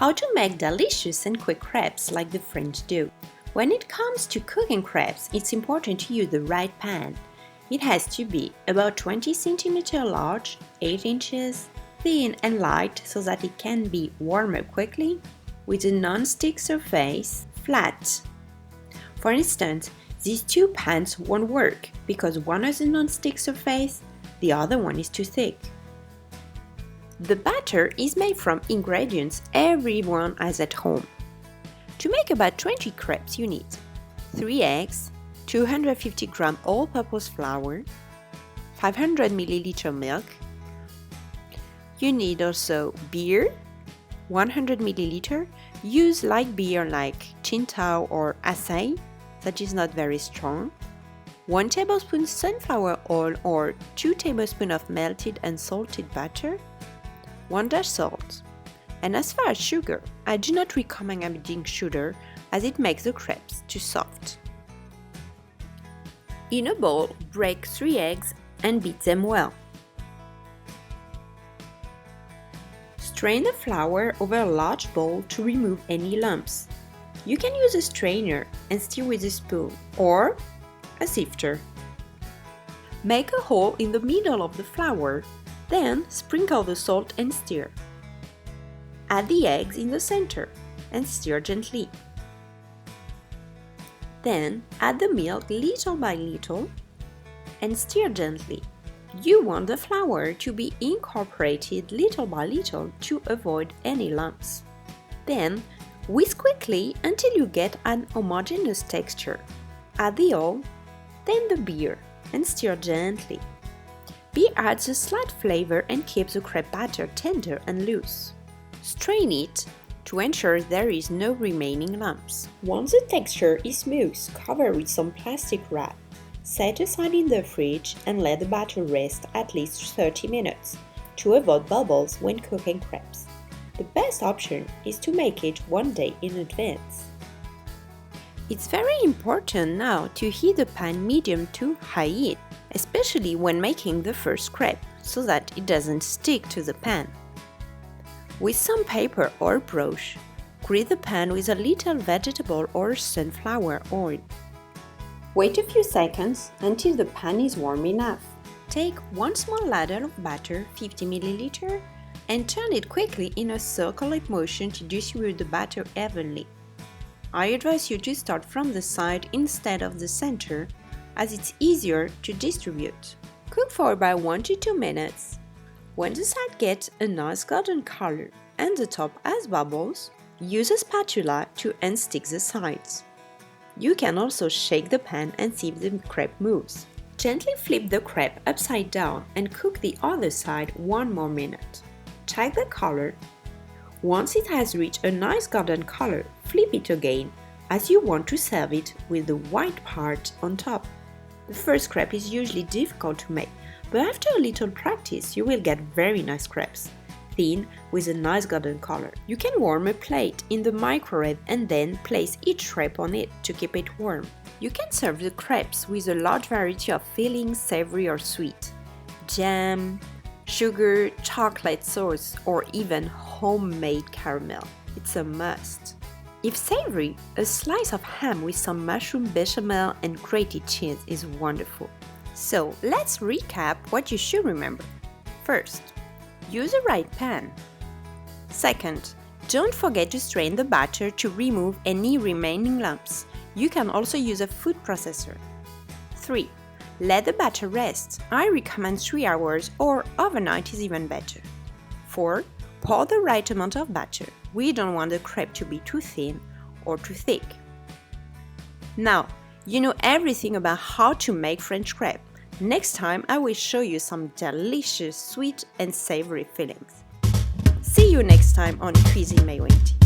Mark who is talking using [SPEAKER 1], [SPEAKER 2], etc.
[SPEAKER 1] How to make delicious and quick crepes like the French do. When it comes to cooking crepes, it's important to use the right pan. It has to be about 20 cm large, 8 inches, thin and light so that it can be warmed up quickly, with a non-stick surface, flat. For instance, these two pans won't work because one has a non-stick surface, the other one is too thick. The batter is made from ingredients everyone has at home. To make about 20 crepes you need 3 eggs, 250 g all-purpose flour, 500 ml milk. You need also beer, 100 ml. Use light beer like Tsingtao or Asahi, that is not very strong. 1 tablespoon sunflower oil or 2 tablespoons of melted and salted butter. 1 dash salt. And as far as sugar, I do not recommend adding sugar as it makes the crepes too soft. In a bowl, break 3 eggs and beat them well. Strain the flour over a large bowl to remove any lumps. You can use a strainer and stir with a spoon or a sifter. Make a hole in the middle of the flour, then sprinkle the salt and stir. Add the eggs in the center and stir gently. Then add the milk little by little and stir gently. You want the flour to be incorporated little by little to avoid any lumps. Then whisk quickly until you get an homogeneous texture. Add the oil, then the beer, and stir gently. Beer adds a slight flavor and keeps the crepe batter tender and loose. Strain it to ensure there is no remaining lumps. Once the texture is smooth, cover with some plastic wrap. Set aside in the fridge and let the batter rest at least 30 minutes to avoid bubbles when cooking crepes. The best option is to make it one day in advance. It's very important now to heat the pan medium to high heat, especially when making the first crepe, so that it doesn't stick to the pan. With some paper or brush, grease the pan with a little vegetable or sunflower oil. Wait a few seconds until the pan is warm enough. Take 1 small ladle of batter, 50 ml, and turn it quickly in a circular motion to distribute the batter evenly. I advise you to start from the side instead of the center, as it's easier to distribute. Cook for about 1 to 2 minutes. When the side gets a nice golden color and the top has bubbles, use a spatula to unstick the sides. You can also shake the pan and see if the crepe moves. Gently flip the crepe upside down and cook the other side 1 more minute. Check the color. Once it has reached a nice golden color, flip it again, as you want to serve it with the white part on top. The first crepe is usually difficult to make, but after a little practice you will get very nice crepes, thin with a nice golden color. You can warm a plate in the microwave and then place each crepe on it to keep it warm. You can serve the crepes with a large variety of fillings, savory or sweet, jam, sugar, chocolate sauce, or even homemade caramel. It's a must. If savory, a slice of ham with some mushroom bechamel and grated cheese is wonderful. So let's recap what you should remember. First, use the right pan. Second, don't forget to strain the batter to remove any remaining lumps. You can also use a food processor. 3. Let the batter rest. I recommend 3 hours or overnight is even better. 4. Pour the right amount of batter. We don't want the crepe to be too thin or too thick. Now, you know everything about how to make French crepe. Next time I will show you some delicious sweet and savory fillings. See you next time on Cuisine Mayointi.